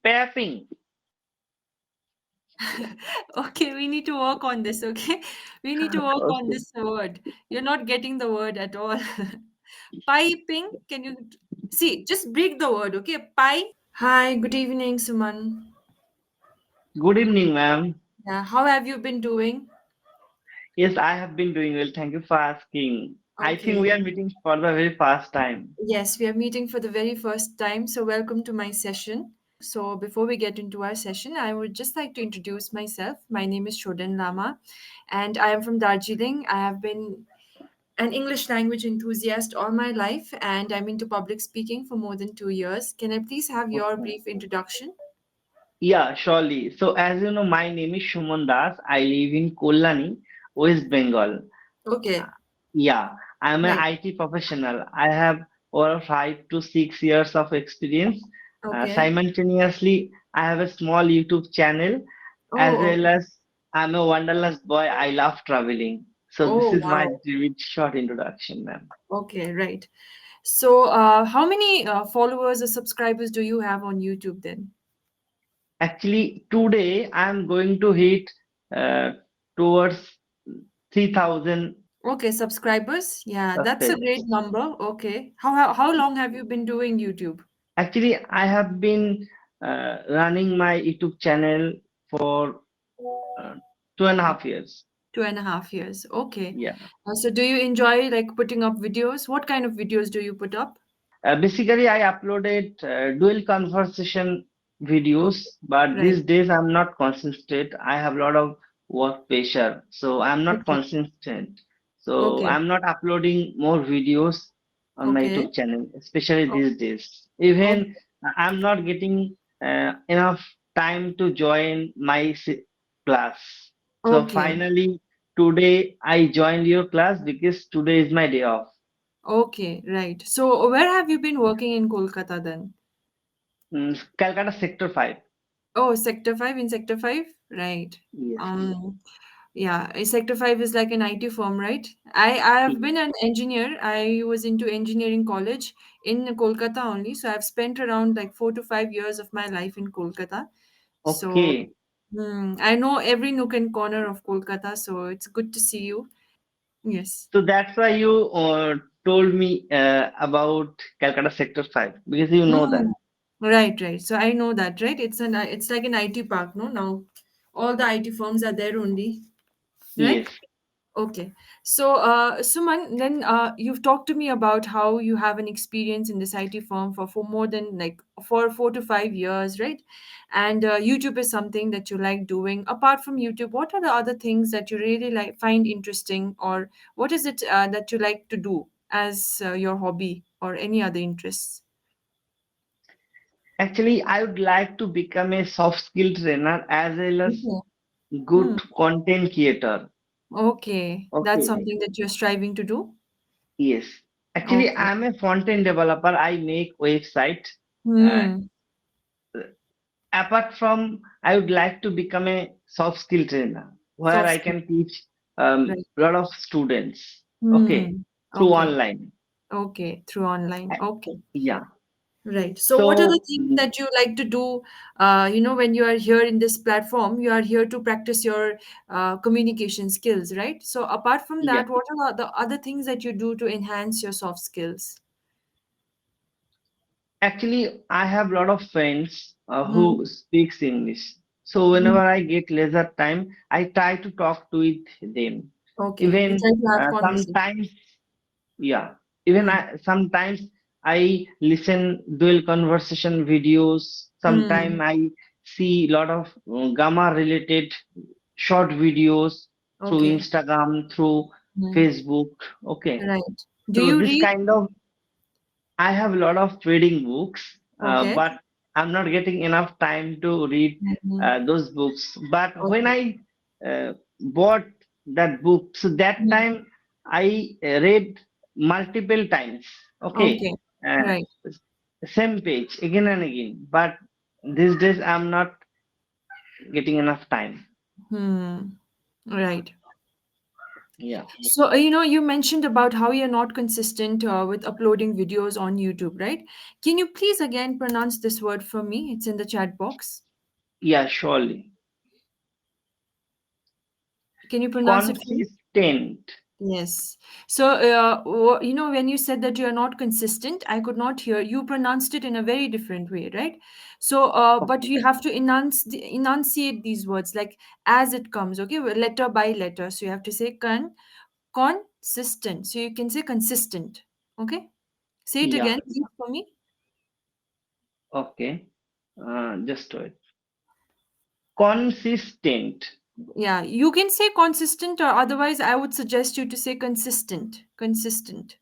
Papping. Okay, we need to work on this, okay? We need to work on Okay. this word. You're not getting the word at all. Piping, can you see? Just break the word, okay? Pie. Hi, good evening, Suman. Good evening, ma'am. Yeah, how have you been doing? Yes, I have been doing well. Thank you for asking. I think Okay. we are meeting for the very first time. Yes, we are meeting for the very first time, so welcome to my session. So, before we get into our session, I would just like to introduce myself. My name is Choden Lama, and I am from Darjeeling. I have been an English language enthusiast all my life, and I'm into public speaking for more than 2 years. Can I please have your Okay. brief introduction? Yeah, surely. So, as you know, my name is Suman Das. I live in Kollani, West Bengal. Okay, Yeah, I'm an right. IT professional. I have over 5 to 6 years of experience. Okay. Simultaneously, I have a small YouTube channel as Oh, well okay. as I'm a wanderlust boy. I love traveling. So this Oh, is my wow. short introduction, ma'am. Okay, right. So, how many followers or subscribers do you have on YouTube then? Actually, today I'm going to hit uh, towards 3,000 Okay, subscribers. Yeah, that's a great subscribers. number. Okay. How long have you been doing YouTube? Actually, I have been running my YouTube channel for uh, 2.5 years. 2.5 years. Okay. Yeah. So do you enjoy like putting up videos? What kind of videos do you put up? Basically, I uploaded dual conversation Okay. videos, but Right. these days I'm not consistent. I have a lot of work pressure, so I'm not Okay. consistent. So Okay. I'm not uploading more videos on my Okay. YouTube channel, especially O- these days. Okay. Even I'm not getting enough time to join my class. So Okay. finally, today I joined your class because today is my day off. Okay. Right. So where have you been working in Kolkata then? Calcutta Sector 5. Oh, Sector 5 in Sector 5? Right. Yes. Um, yeah, Sector 5 is like an IT firm, right? I have been an engineer. I was into engineering college in Kolkata only. So I've spent around like 4 to 5 years of my life in Kolkata. So Okay. I know every nook and corner of Kolkata. So it's good to see you. Yes. So that's why you told me about Calcutta Sector 5 because you know that. Mm. Right, right. So I know that, right? It's like an IT park, no? Now all the IT firms are there only, right? Yes. Okay. So, Suman, then you've talked to me about how you have an experience in this IT firm for more than like for 4 to 5 years, right? And YouTube is something that you like doing. Apart from YouTube, what are the other things that you really like find interesting, or what is it that you like to do as your hobby or any other interests? Actually, I would like to become a soft skill trainer as well as Okay. good Hmm. content creator. Okay. That's Okay. something that you're striving to do. Yes. Actually, Okay. I'm a front-end developer. I make website. Uh, Hmm. Apart from, I would like to become a soft skill trainer where Soft I skill. can teach Right. a lot of students. Okay. Hmm. Through Okay. online. Okay. Through online. Uh, Okay. Yeah. Right. So, what are the So, things that you like to do? When you are here in this platform, you are here to practice your communication skills, right? So, apart from yeah. that, what are the other things that you do to enhance your soft skills? Actually, I have a lot of friends Hmm. who speaks English. So whenever Hmm. I get leisure time, I try to talk to with them. Okay. You Even try to have conversation. sometimes, yeah. Even Hmm. sometimes I listen dual conversation videos. Sometimes Hmm. I see a lot of grammar related short videos through Okay. Instagram, through Hmm. Facebook. Okay. Right. Do So you this read? kind of I have a lot of reading books, Okay. but I'm not getting enough time to read Hmm. those books. But when Okay. I bought that book, so that Hmm. time I read multiple times. Okay, Okay. uh, Right. same page again and again. But these days I'm not getting enough time. Hmm. Right. Yeah. So, you mentioned about how you're not consistent with uploading videos on YouTube, right? Can you please again pronounce this word for me? It's in the chat box. Yeah, surely. Can you pronounce it for me? Consistent. Yes. So, when you said that you are not consistent, I could not hear. You pronounced it in a very different way, right? So, but you have to enunciate these words like as it comes, okay, letter by letter. So you have to say consistent. So you can say consistent, okay? Say it Yeah. again, please, for me. Okay. Just wait. Consistent. Yeah, you can say consistent, or otherwise, I would suggest you to say consistent. Consistent.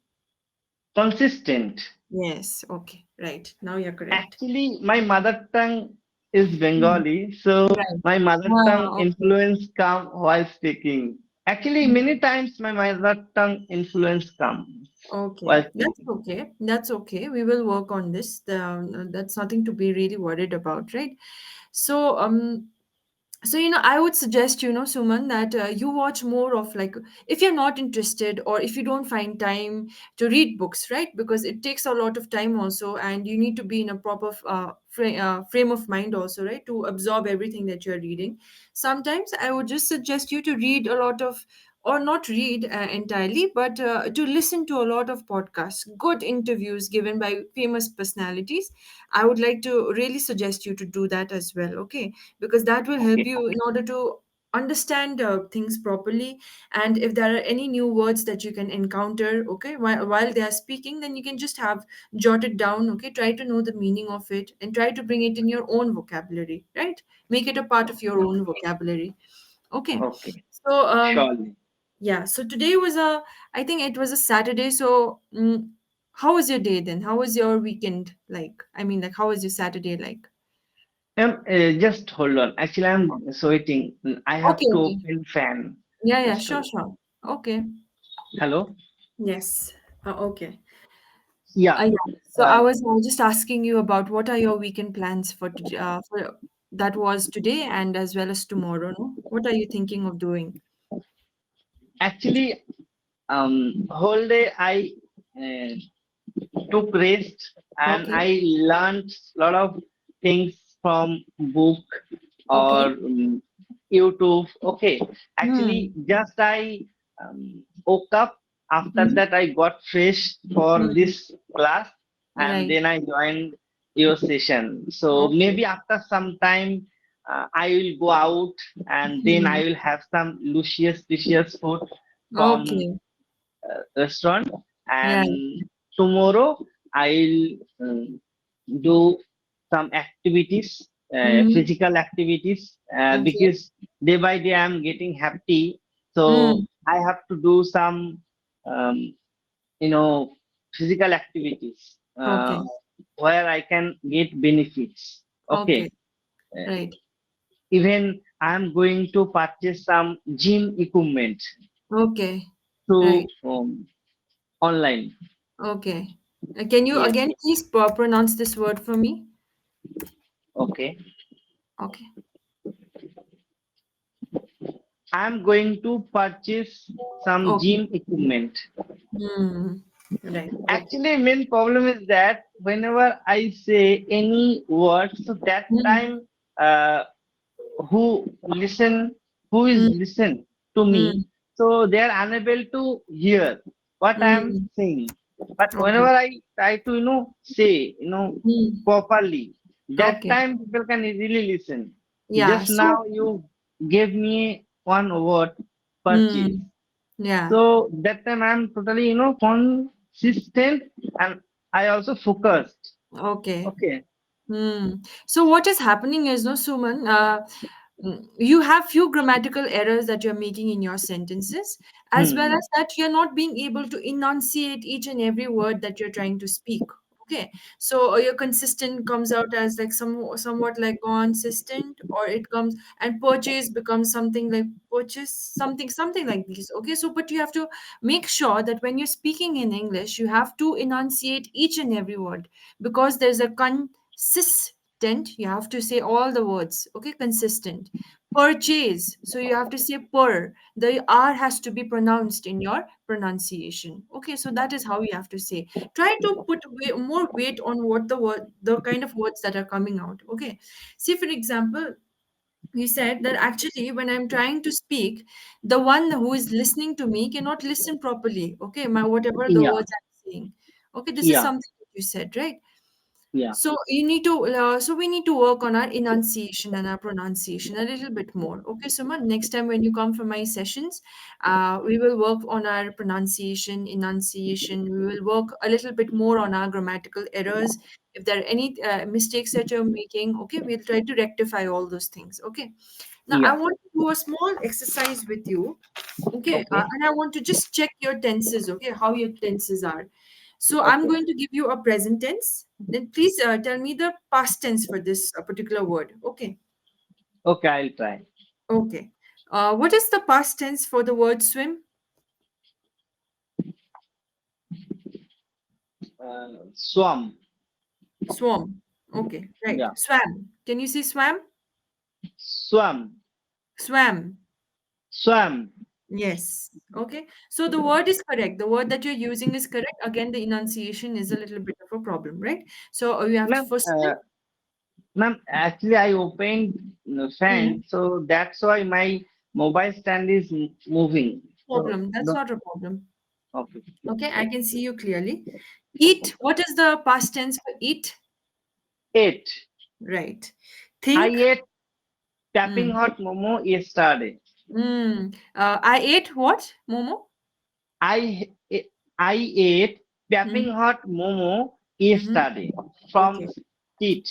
Consistent. Yes. Okay. Right. Now you're correct. Actually, my mother tongue is Hmm. Bengali, so Right. my mother tongue Okay. influence come while speaking. Actually, many times my mother tongue influence comes Okay, while that's speaking. okay. That's okay. We will work on this. That's nothing to be really worried about, right? So, I would suggest, Suman, that you watch more of, like, if you're not interested or if you don't find time to read books, right? Because it takes a lot of time also, and you need to be in a proper frame of mind also, right? To absorb everything that you're reading. Sometimes I would just suggest you to read a lot of, or not read entirely, but to listen to a lot of podcasts, good interviews given by famous personalities. I would like to really suggest you to do that as well, okay? Because that will help Okay, you in order to understand things properly. And if there are any new words that you can encounter, okay, while they are speaking, then you can just have jot it down, okay, try to know the meaning of it and try to bring it in your own vocabulary, right? Make it a part of your own vocabulary. Okay. okay, So, surely. yeah, so today was I think it was a Saturday. So, how was your day then? How was your weekend like? I mean, like, how was your Saturday like? Just hold on. Actually, I'm sweating. I have Okay, to okay. open fan. Yeah, yeah, Just hold sure, on. sure. Okay. Hello. Yes. Okay. Yeah. Yeah. So Uh, I was just asking you about what are your weekend plans for today, that was today and as well as tomorrow, no? What are you thinking of doing? actually, whole day I uh, took rest and Okay. I learned a lot of things from book or Okay. YouTube. Okay, actually, Hmm. just I woke up. After Hmm. that, I got fresh for Hmm. this class, and Right. then I joined your session. So Okay. maybe after some time, I will go out, and then Hmm. I will have some luscious food from Okay. restaurant, and Right. tomorrow I'll do some activities, Hmm. physical activities, Okay. because day by day I'm getting happy, so Hmm. I have to do some um, you know physical activities Okay. where I can get benefits. Okay. Okay. Uh, Right. Even I'm going to purchase some gym equipment Okay. through Right. online. Okay. Can you Yes. again please pronounce this word for me? Okay. Okay. I'm going to purchase some Okay. gym equipment. Hmm. Right. Okay. Actually, main problem is that whenever I say any word, so that Hmm. time uh, who listen, who is Hmm. listen to Hmm. me, so they are unable to hear what I am Hmm. saying. But whenever Okay. I try to say Hmm. properly, that Okay. time people can easily listen. Yeah. Just now So. you gave me one word, purchase. Hmm. Yeah. So that time I'm totally, consistent, and I also focused. Okay. Okay. Hmm. So what is happening is, no, Suman, you have few grammatical errors that you're making in your sentences, as well Hmm. as that you're not being able to enunciate each and every word that you're trying to speak. Okay, so your consistent comes out as like somewhat like consistent, or it comes, and purchase becomes something like purchase, something like this. Okay, so but you have to make sure that when you're speaking in English, you have to enunciate each and every word, because there's a consist. consistent, you have to say all the words, okay, consistent. Purchase, so you have to say per, the r has to be pronounced in your pronunciation, okay, so that is how you have to say. Try to put more weight on what the word, the kind of words that are coming out, okay. See, for example, you said that actually when I'm trying to speak, the one who is listening to me cannot listen properly, okay, my whatever the Yeah, words I'm saying, okay, this is yeah, something that you said, right? yeah. So you need to, so we need to work on our enunciation and our pronunciation a little bit more. Okay, Suma, next time when you come for my sessions, we will work on our pronunciation, enunciation. We will work a little bit more on our grammatical errors. If there are any mistakes that you're making, okay, we'll try to rectify all those things. Okay. Now I Yeah. want to do a small exercise with you. Okay, Okay. and I want to just check your tenses, okay, how your tenses are. So I'm Okay. going to give you a present tense. Then please tell me the past tense for this particular word. Okay. Okay, I'll try. Okay. What is the past tense for the word swim? Swam. Swam. Okay, right. Yeah. Swam. Can you say swam? Swam. Swam. Swam. Yes. Okay. So the word is correct. The word that you're using is correct. Again, the enunciation is a little bit of a problem, right? So you have to Ma'am, first. actually I opened the fan, so that's why my mobile stand is moving. So Problem. That's no. not a problem. Okay. Okay, I can see you clearly. Eat. What is the past tense for eat? Eight. Right. I Think. ate tapping Mm. hot momo yesterday. I ate what? Momo? I I ate Mm. tapping hot momo Mm-hmm. yesterday from Okay. it.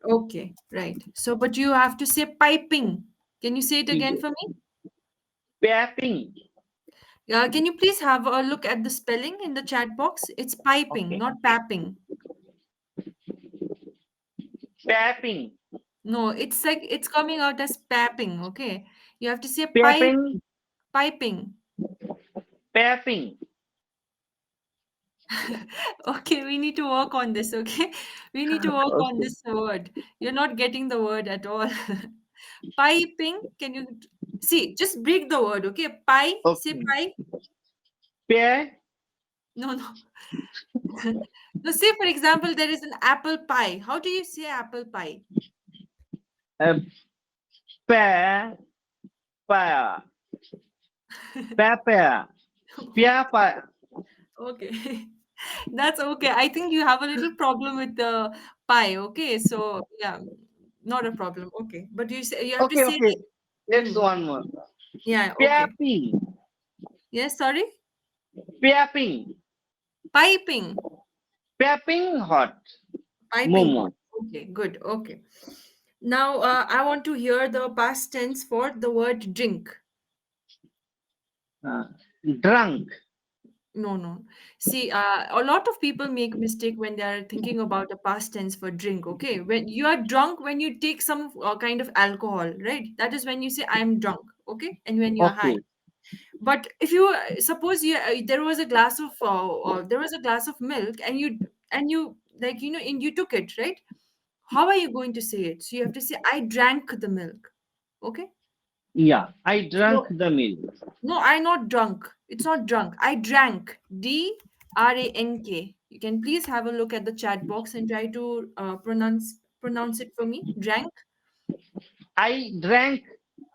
Okay. Right. So, but you have to say piping. Can you say it again for me? Tapping. Can you please have a look at the spelling in the chat box? It's piping, Okay. not papping. Tapping. No, it's like it's coming out as papping. Okay. You have to say Tapping. piping. Tapping. Okay, we need to work on this, okay? We need to work on Okay. this word. You're not getting the word at all. Piping, can you see? Just break the word, okay? Pie, say Okay. pie. Pear. No, no. No, say for example, there is an apple pie. How do you say apple pie? Uh, pear. Pear. Pear. Pear. Pear. Pear. Okay. That's okay. I think you have a little problem with the pie, okay? So, yeah, not a problem. Okay. But you have to Okay. say Okay. the Let's mm, one more. yeah, okay. Pepping. Yes, sorry? Pepping. Piping. Pepping hot. Piping hot. Momo. Okay, good. Okay. Now, I want to hear the past tense for the word drink. Uh, drunk. No, no. See, a lot of people make mistake when they are thinking about the past tense for drink. Okay, when you are drunk, when you take some kind of alcohol, right? That is when you say I'm drunk. Okay, and when you are high. Okay. But if you suppose there was a glass of there was a glass of milk, and you like and you took it, right? How are you going to say it? So you have to say I drank the milk. Okay. Yeah. I drank So the milk. no, I not drunk. It's not drunk. I drank. DRANK. You can please have a look at the chat box and try to pronounce it for me. Drank. I drank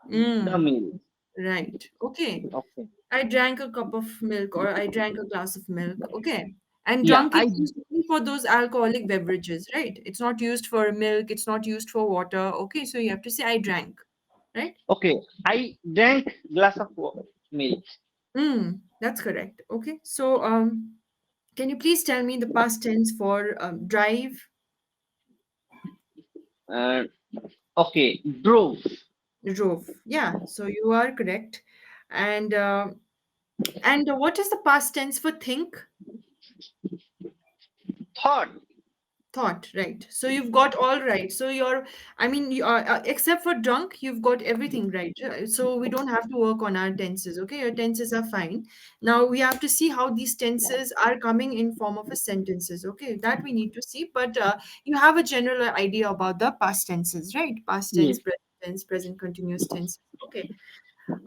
the Mm, milk. right. Okay. Okay. I drank a cup of milk or I drank a glass of milk. Okay. And Yeah. drunk is used only for those alcoholic beverages, right? It's not used for milk. It's not used for water. Okay. So you have to say I drank, right? Okay. I drank glass of milk. That's correct. Okay. So can you please tell me the past tense for drive? Uh, okay. Drove. Drove. Yeah, so you are correct. And what is the past tense for think? Thought. Thought, right. So you've got all right. So you're, I mean, you are, except for drunk, you've got everything right. So we don't have to work on our tenses, okay? Your tenses are fine. Now we have to see how these tenses are coming in form of a sentences, okay? That we need to see. But you have a general idea about the past tenses, right? Past tense, Yes. present tense, present continuous tense. Okay.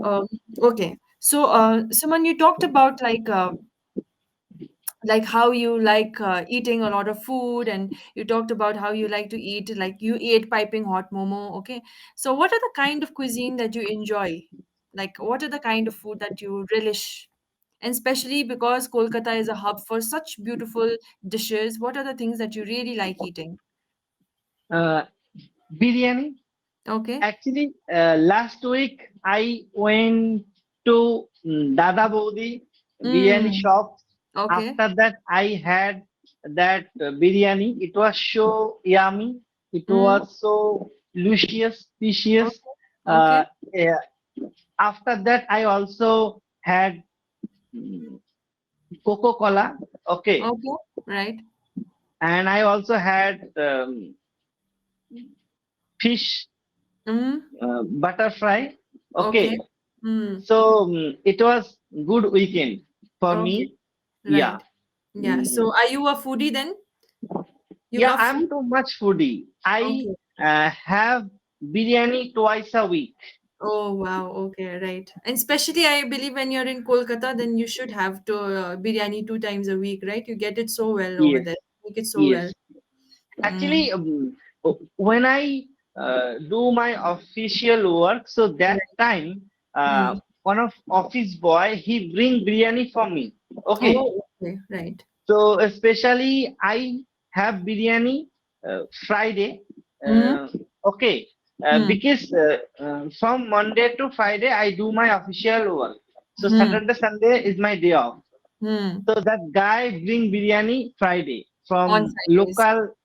Um, okay. So, Suman, you talked about like how you like eating a lot of food, and you talked about how you like to eat, like you ate piping hot momo, okay? So what are the kind of cuisine that you enjoy? Like what are the kind of food that you relish? And especially because Kolkata is a hub for such beautiful dishes, what are the things that you really like eating? Uh, Biryani. Okay. Actually, last week I went to Dada Baudi biryani Mm, shop. okay. After that, I had that biryani. It was so yummy. It Mm, was so luscious, delicious. okay. Uh, Okay. yeah. After that, I also had mm, Coca-Cola. Okay, Okay. Right. and I also had fish Mm, butter fry. okay. Okay, Mm, so it was good weekend for okay. me. Yeah. Right. Yeah. Mm, So are you a foodie then? You yeah, love I'm food? too much foodie. I Okay. have biryani twice a week. Oh, wow. Okay, right. And especially, I believe when you're in Kolkata, then you should have to biryani 2 times a week, right? You get it so well over Yes, there. Make it so well. yes. Mm, Actually, when I do my official work, so that right. time Mm. one of office boy he bring biryani for me. Okay, Oh, okay, right. so especially I have biryani Friday. Mm, Okay, mm, because from Monday to Friday I do my official work. So mm, Saturday Sunday is my day off. mm. So that guy bring biryani Friday On from Fridays. local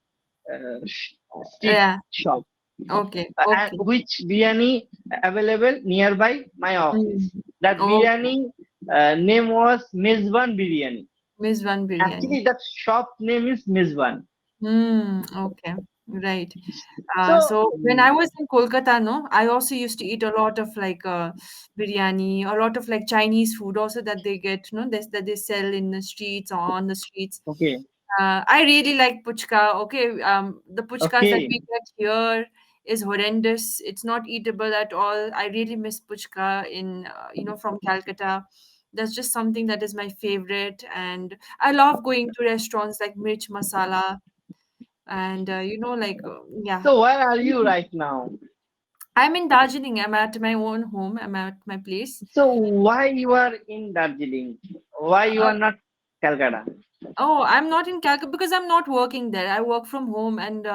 street Yeah. shop, Okay, and okay. which biryani available nearby my Mm. office. That Okay. biryani name was Mezban Biryani. Miss One Biryani. Actually, that shop name is Mizwan. Hmm. Okay. Right. So, So when I was in Kolkata, no, I also used to eat a lot of like biryani, a lot of like Chinese food also that they get, no, this that they sell in the streets or on the streets. okay, I really like puchka. Okay, the puchkas that okay, we get here is horrendous. It's not eatable at all. I really miss puchka in from Calcutta. That's just something that is my favorite, and I love going to restaurants like Mirch Masala, and yeah. so where are you right now? I'm in Darjeeling. I'm at my own home. I'm at my place. So, why you are in Darjeeling? Why you Uh, are not Calcutta? oh, I'm not in Calcutta because I'm not working there. I work from home, and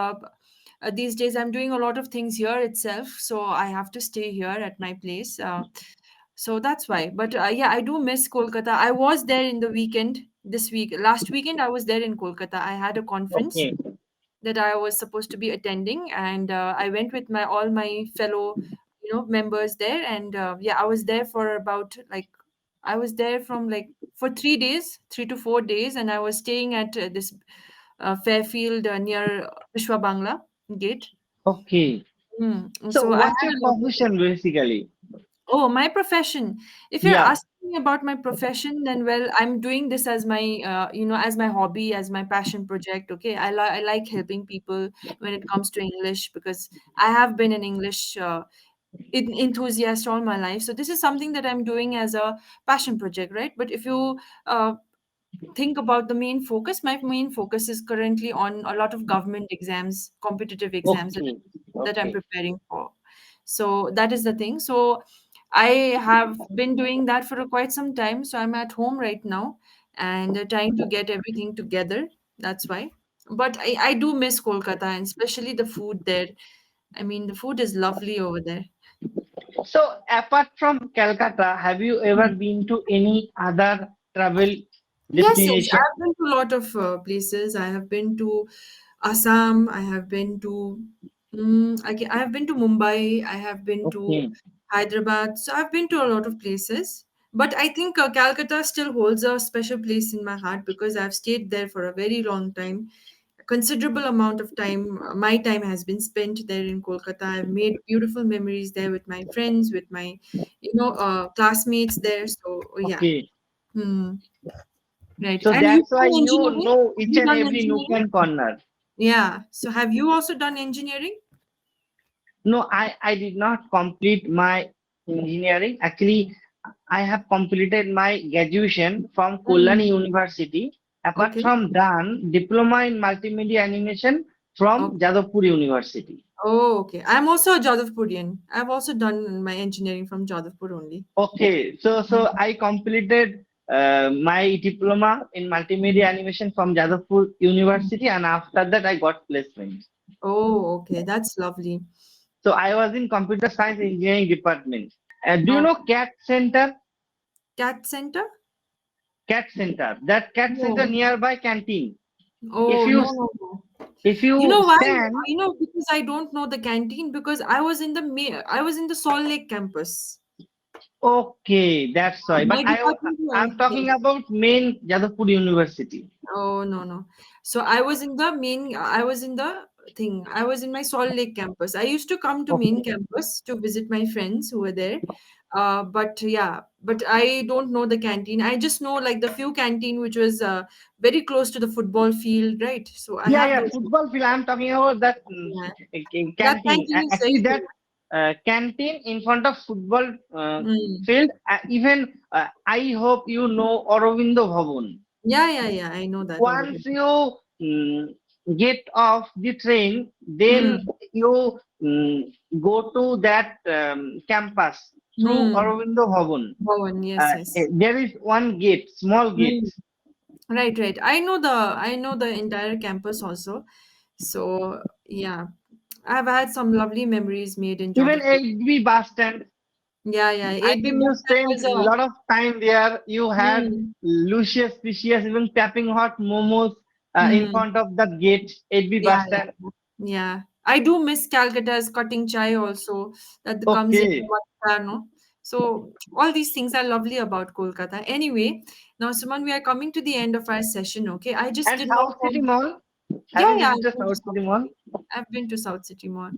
these days I'm doing a lot of things here itself. So I have to stay here at my place. So that's why. But yeah, I do miss Kolkata. I was there in the weekend this week. Last weekend, I was there in Kolkata. I had a conference Okay, that I was supposed to be attending, and I went with my all my fellow, members there, and yeah, I was there for about like I was there from like for 3 days, 3 to 4 days, and I was staying at this Fairfield near Vishwa Bangla Gate. okay. And So, so I what's had your a lot of profession basically? Oh, my profession. If you're Yeah, asking me about my profession, then well, I'm doing this as my, as my hobby, as my passion project. Okay, I like helping people when it comes to English because I have been an English enthusiast all my life. So this is something that I'm doing as a passion project, right? But if you uh, think about the main focus, my main focus is currently on a lot of government exams, competitive exams okay, that I'm okay. preparing for. So that is the thing. So I have been doing that for quite some time. So I'm at home right now and trying to get everything together. That's why. But I do miss Kolkata and especially the food there. I mean, the food is lovely over there. So, apart from Calcutta, have you ever been to any other travel Yes, yes. destination? I've been to a lot of places. I have been to Assam. I have been to I have been to Mumbai. I have been to Okay, Hyderabad. So I've been to a lot of places. But I think Calcutta still holds a special place in my heart because I've stayed there for a very long time. considerable amount of time. My time has been spent there in Kolkata. I've made beautiful memories there with my friends, with my, classmates there. So yeah. Okay. Hmm. Right. So And you've that's why done you engineering? know Have each you and done every nook engineering? and corner. Yeah. So have you also done engineering? No, I did not complete my engineering. Actually, I have completed my graduation from Kolani Mm. University. Apart Okay. from done diploma in multimedia animation from Okay. Jadavpur University. Oh, okay. I'm also a Jadavpurian. I've also done my engineering from Jadavpur only. Okay, so Mm. I completed my diploma in multimedia animation from Jadavpur Mm. University, and after that I got placement. Oh, okay. That's lovely. So I was in computer science engineering department. Do you Oh, know CAT Center? cat center? CAT Center. That CAT Center No. nearby canteen. If Oh, you no, no, no. if You you know why? stand, Because I don't know the canteen because I was in the Salt Lake campus. okay, that's why. But My department I'm was, talking yes. about main Jadavpur University. Oh, no, no. So I was in the thing. I was in my Salt Lake campus. I used to come to main Okay. campus to visit my friends who were there. But yeah, but I don't know the canteen. I just know like the few canteen which was very close to the football field, right? So I Yeah, have yeah, those. football field. I'm talking about that Yeah. That canteen. canteen is very Actually, that famous. canteen in front of football Mm. field. Even I hope you know Aurobindo Bhavan. Yeah, yeah, yeah. I know that Once already. you get off the train, then Hmm. you go to that campus through Hmm. Aurobindo Bhavan. Bhavan, yes, yes. There is one gate, small gate. Hmm. Right, right. I know the entire campus also. So yeah, I've had some lovely memories made in Even Jodhpur. 8B bus stand. Yeah, yeah. I 8B think bus you stand spent was a lot of time there. You had hmm, luscious, precious, even tapping hot momos in hmm. front of the gate, 8B Yeah, bus stand. yeah. Yeah. I do miss Calcutta's cutting chai also that comes in Okay. one car, no? So all these things are lovely about Kolkata. Anyway, now Suman, we are coming to the end of our session. Okay, I just And did not South City want. Mall. Have Yeah, you yeah. I've visited been to South South City Mall? City. I've been to South City Mall.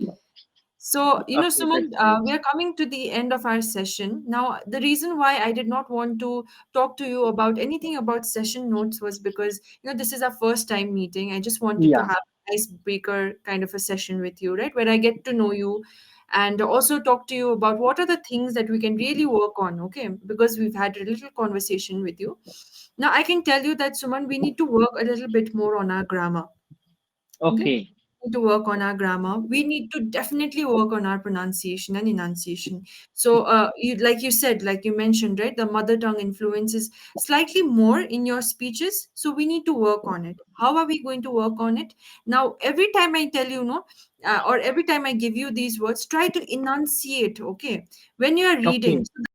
So, Okay, Suman, that's great. we are coming to the end of our session. Now, the reason why I did not want to talk to you about anything about session notes was because, this is our first time meeting. I just wanted to Yeah. have a icebreaker kind of a session with you, right? Where I get to know you and also talk to you about what are the things that we can really work on, okay? Because we've had a little conversation with you. Now, I can tell you that, Suman, we need to work a little bit more on our grammar. Okay. Okay. We need to work on our grammar. We need to definitely work on our pronunciation and enunciation. So, like you said, like you mentioned, right, the mother tongue influences slightly more in your speeches. So, we need to work on it. How are we going to work on it? Now, every time I tell you, no, or every time I give you these words, try to enunciate, okay, when you are reading. Okay. So